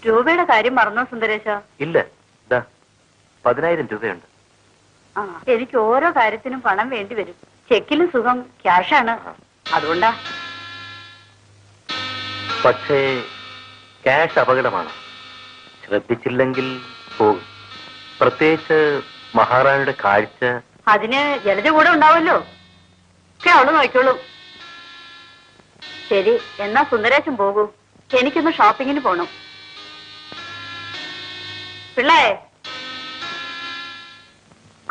രൂപയുടെ കാര്യം മറന്നോ സുന്ദരേശ? ഇല്ല, 10,000 രൂപയുണ്ട്. എനിക്ക് ഓരോ കാര്യത്തിനും പണം വേണ്ടി വരും. ചെക്കിലും സുഖം ക്യാഷാണ്, അതുകൊണ്ടാ. പക്ഷേ ക്യാഷ് അപകടമാണ്, ശ്രദ്ധിച്ചില്ലെങ്കിൽ പോകും. പ്രത്യേകിച്ച് മഹാറാണിയുടെ കാഴ്ച. അതിന് ജലജ കൂടെ ഉണ്ടാവല്ലോ, ഒക്കെ അവള് നോക്കിക്കോളും. ശരി, എന്നാ സുന്ദരേശൻ പോകൂ, എനിക്കൊന്ന് ഷോപ്പിങ്ങിന് പോണം. പിള്ളേ,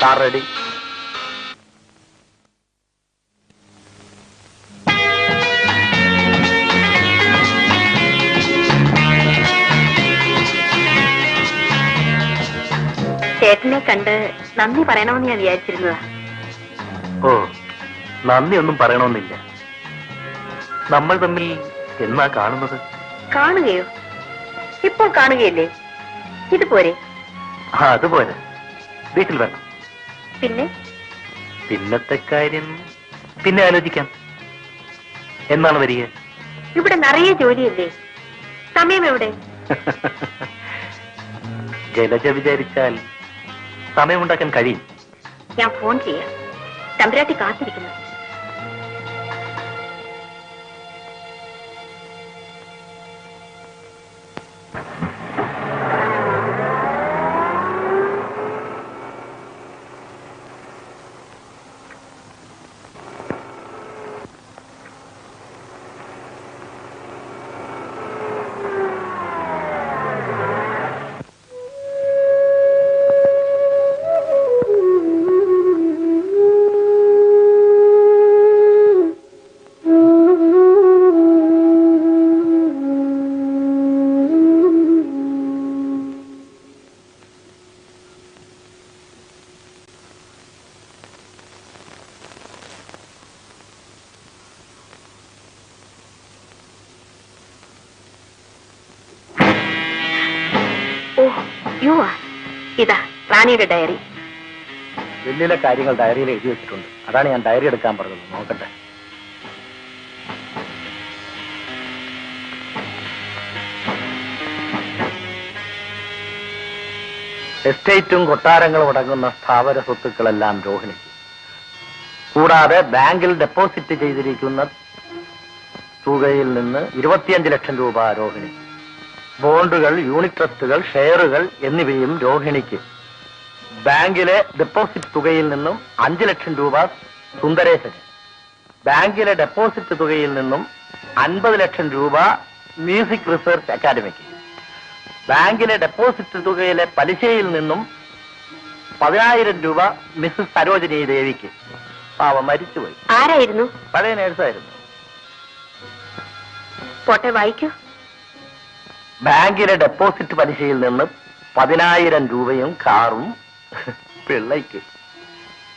കാർ റെഡി. ചേട്ടനെ കണ്ട് നന്ദി പറയണമെന്ന് ഞാൻ വിചാരിച്ചിരുന്നതാ. ഓ, നന്ദി ഒന്നും പറയണമെന്നില്ല. നമ്മൾ തമ്മിൽ എന്നാ കാണുന്നത്? കാണുകയോ? ഇപ്പോൾ കാണുകയല്ലേ, ഇതുപോരെ? അതുപോലെ വീട്ടിൽ വേണം. പിന്നെ പിന്നത്തെ കാര്യം പിന്നെ ആലോചിക്കാം. എന്നാണ് വരിക? ഇവിടെ നിറയെ ജോലിയല്ലേ, സമയം എവിടെ? ജലജ വിചാരിച്ചാൽ സമയമുണ്ടാക്കാൻ കഴിയും. ഞാൻ ഫോൺ ചെയ്യാം, തമ്പുരാട്ടി കാത്തിരിക്കുന്നു. ഇതാ റാണിയുടെ ഡയറി. വലിയ കാര്യങ്ങൾ ഡയറിയിൽ എഴുതി വെച്ചിട്ടുണ്ട്. അതാണ് ഞാൻ ഡയറി എടുക്കാൻ പറഞ്ഞത്. നോക്കട്ടെ. എസ്റ്റേറ്റും കൊട്ടാരങ്ങളും അടങ്ങുന്ന സ്ഥാവര സ്വത്തുക്കളെല്ലാം രോഹിണിക്ക്, കൂടാതെ ബാങ്കിൽ ഡെപ്പോസിറ്റ് ചെയ്തിരിക്കുന്ന തുകയിൽ നിന്ന് 25 ലക്ഷം രൂപ രോഹിണി. ബോണ്ടുകൾ, യൂണിറ്റ് ട്രസ്റ്റുകൾ, ഷെയറുകൾ എന്നിവയും രോഹിണിക്ക്. ബാങ്കിലെ ഡെപ്പോസിറ്റ് തുകയിൽ നിന്നും 5 ലക്ഷം രൂപ സുന്ദരേശന്. ബാങ്കിലെ ഡെപ്പോസിറ്റ് തുകയിൽ നിന്നും 50 ലക്ഷം രൂപ മ്യൂസിക് റിസർച്ച് അക്കാദമിക്ക്. ബാങ്കിലെ ഡെപ്പോസിറ്റ് തുകയിലെ പലിശയിൽ നിന്നും 10,000 രൂപ മിസ്സസ് സരോജിനി ദേവിക്ക്. പാവം മരിച്ചുപോയി. ആരായിരുന്നു? പഴയ നേഴ്സായിരുന്നു. പോട്ടെ, വായിക്കൂ. ബാങ്കിലെ ഡെപ്പോസിറ്റ് പലിശയിൽ നിന്ന് 10,000 രൂപയും കാറും പിള്ളയ്ക്ക്.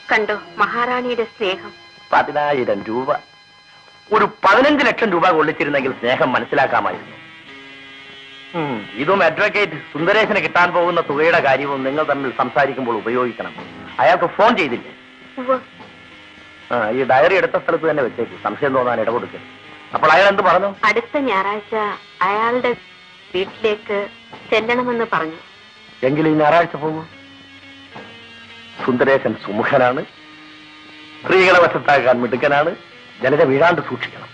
കണ്ടോ മഹാറാണിയുടെ സ്നേഹം. 10,000 രൂപ. ഒരു 15 ലക്ഷം രൂപ കൊള്ളിച്ചിരുന്നെങ്കിൽ സ്നേഹം മനസ്സിലാക്കാമായിരുന്നു. ഇതും അഡ്വക്കേറ്റ് സുന്ദരേശന് കിട്ടാൻ പോകുന്ന തുകയുടെ കാര്യവും നിങ്ങൾ തമ്മിൽ സംസാരിക്കുമ്പോൾ ഉപയോഗിക്കണം. അയാൾക്ക് ഫോൺ ചെയ്തില്ലേ? ഈ ഡയറി എടുത്ത സ്ഥലത്ത് തന്നെ വെച്ചേക്ക്, സംശയം തോന്നാൻ ഇടകൊടുക്കരുത്. അപ്പോൾ അയാൾ എന്ത് പറഞ്ഞു? അടുത്ത ഞായറാഴ്ച അയാളുടെ വീട്ടിലേക്ക് ചെല്ലണമെന്ന് പറഞ്ഞു. എങ്കിൽ ഈ ഞായറാഴ്ച പോകും. സുന്ദരേശൻ സുമുഖനാണ്, സ്ത്രീകളെ വശത്താക്കാൻ മിടുക്കനാണ്. ജലജ വീഴാണ്ട് സൂക്ഷിക്കണം.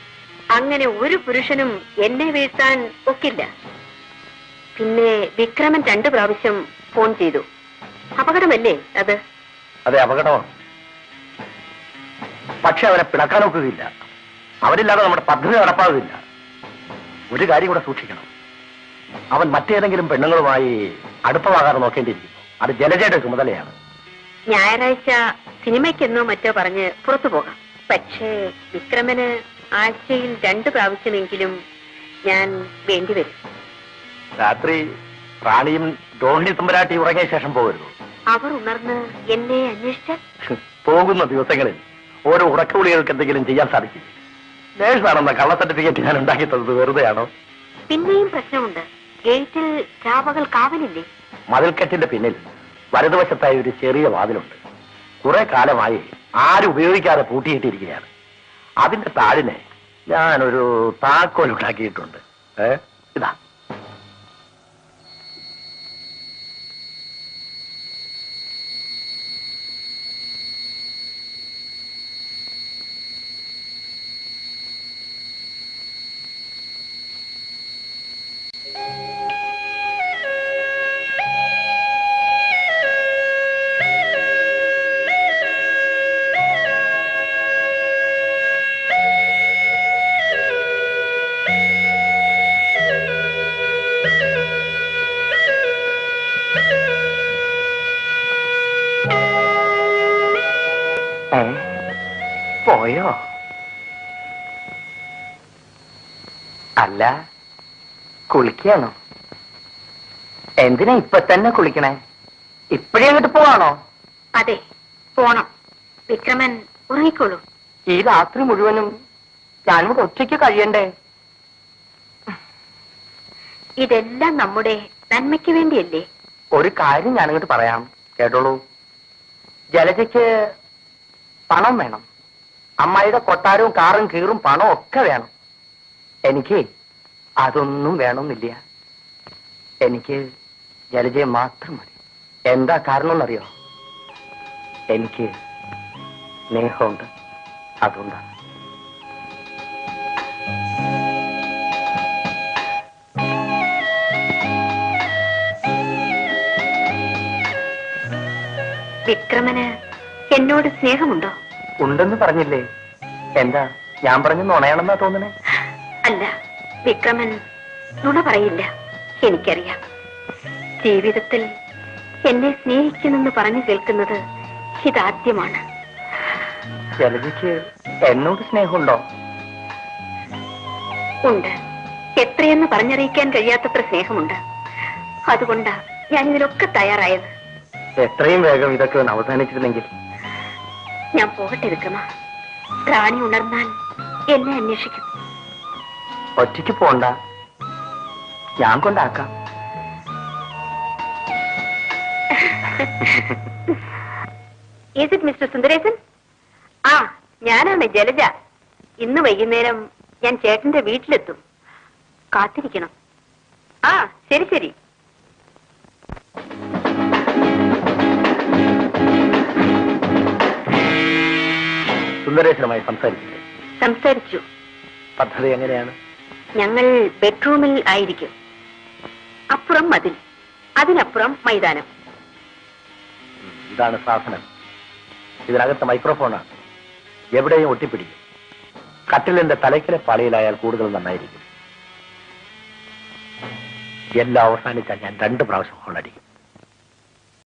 അങ്ങനെ ഒരു പുരുഷനും എന്നെ വീഴ്ത്താൻ ഒക്കില്ല. പിന്നെ വിക്രമൻ 2 പ്രാവശ്യം ഫോൺ ചെയ്തു. അപകടമല്ലേ അത്? അതെ, അപകടമാണ്. പക്ഷെ അവനെ പിണക്കാൻ ഒക്കുകയില്ല. അവരില്ലാതെ നമ്മുടെ പദ്ധതി നടപ്പാകില്ല. ഒരു കാര്യം കൂടെ സൂക്ഷിക്കണം. അവൻ മറ്റേതെങ്കിലും പെണ്ണുങ്ങളുമായി അടുപ്പമാകാതെ നോക്കേണ്ടിയിരിക്കുന്നു. അത് ജലജയുടെ ചുമതലയാണ്. ഞായറാഴ്ച സിനിമയ്ക്കെന്നോ മറ്റോ പറഞ്ഞ് പുറത്തു പോകാം. പക്ഷേ വിക്രമന് ആഴ്ചയിൽ 2 പ്രാവശ്യമെങ്കിലും ഞാൻ വേണ്ടിവരും. രാത്രി റാണിയും രോഹിണി തമ്പുരാട്ടി ഉറങ്ങിയ ശേഷം പോകരുത്. അവർ ഉണർന്ന് എന്നെ അന്വേഷിച്ചാൽ? പോകുന്ന ദിവസങ്ങളിൽ ഓരോ ഉറക്കവിളികൾക്ക് എന്തെങ്കിലും ചെയ്യാൻ സാധിക്കില്ല. നേഴ്സാണെന്ന കള്ള സർട്ടിഫിക്കറ്റ് ഞാൻ ഉണ്ടാക്കി തന്നത് വെറുതെയാണോ? പിന്നെയും പ്രശ്നമുണ്ട്. ഗേറ്റിൽ രാപകൽ കാവലില്ലേ? മതിൽക്കെട്ടിന്റെ പിന്നിൽ വലതുവശത്തായി ഒരു ചെറിയ വാതിലുണ്ട്. കുറെ കാലമായി ആരും ഉപയോഗിക്കാതെ പൂട്ടിയിട്ടിരിക്കുകയാണ്. അതിന്റെ താഴിനെ ഞാനൊരു താക്കോൽ ഉണ്ടാക്കിയിട്ടുണ്ട്. ഇതാ. പോയോ? അല്ല, കുളിക്കാണോ? എന്തിനാ ഇപ്പൊ തന്നെ കുളിക്കണേ? ഇപ്പഴേ അങ്ങോട്ട് പോവാണോ? അതെ, പോണം. വിക്രമൻ ഉറങ്ങിക്കോളൂ. ഈ രാത്രി മുഴുവനും ഞാനിവിടെ ഒറ്റയ്ക്ക് കഴിയണ്ടേ? ഇതെല്ലാം നമ്മുടെ നന്മയ്ക്ക് വേണ്ടിയല്ലേ? ഒരു കാര്യം ഞാനിങ്ങോട്ട് പറയാം, കേട്ടോളൂ. ജലജയ്ക്ക് പണം വേണം. അമ്മായിയുടെ കൊട്ടാരവും കാറും കീറും പണവും ഒക്കെ വേണം. എനിക്ക് അതൊന്നും വേണമെന്നില്ല. എനിക്ക് ജലജയെ മാത്രം മതി. എന്താ കാരണം എന്നറിയോ? എനിക്ക് സ്നേഹമുണ്ട്, അതുകൊണ്ടാണ്. വിക്രമന് എന്നോട് സ്നേഹമുണ്ടോ? ഉണ്ടെന്ന് പറഞ്ഞില്ലേ? എന്താ ഞാൻ പറഞ്ഞു നുണയാണെന്നാ തോന്നണേ? അല്ല, വിക്രമൻ നുണ പറയില്ല. എനിക്കറിയാം. ജീവിതത്തിൽ എന്നെ സ്നേഹിക്കുന്നെന്ന് പറഞ്ഞു കേൾക്കുന്നത് ഇതാദ്യമാണ്. ജലജയ്ക്ക് എന്നോട് സ്നേഹമുണ്ടോ? ഉണ്ട്. എത്രയെന്ന് പറഞ്ഞറിയിക്കാൻ കഴിയാത്തത്ര സ്നേഹമുണ്ട്. അതുകൊണ്ടാ ഞാൻ ഇതിനൊക്കെ തയ്യാറായത്. എത്രയും വേഗം ഇതൊക്കെ ഒന്ന് അവസാനിച്ചിരുന്നെങ്കിൽ. ഞാൻ പോകട്ടെ വിക്രമ. റാണി ഉണർന്നാൽ എന്നെ അന്വേഷിക്കും. ഒറ്റയ്ക്ക് പോണ്ട, ഞാൻ കൊണ്ടാക്കാം. Is it mister Sundaresan? ആ, ഞാനാണ് ജലജ. ഇന്ന് വൈകുന്നേരം ഞാൻ ചേട്ടന്റെ വീട്ടിലെത്തും. കാത്തിരിക്കണം. ആ, ശരി ശരി. സുന്ദരേശനുമായി സംസാരിച്ചില്ലേ? സംസാരിച്ചു. പദ്ധതി എങ്ങനെയാണ്? ഞങ്ങൾ ബെഡ്റൂമിൽ ആയിരിക്കും. അപ്പുറം മതിൽ, അതിനപ്പുറം മൈതാനം. ഇതാണ് സാധനം. ഇതിനകത്ത് മൈക്രോഫോണാണ്. എവിടെയും ഒട്ടിപ്പിടിക്കും. കട്ടിലിന്റെ തലയ്ക്കിലെ പാളിയിലായാൽ കൂടുതൽ നന്നായിരിക്കും. എല്ലാം അവസാനിച്ചാൽ ഞാൻ 2 പ്രാവശ്യം ഹോണടിക്കും.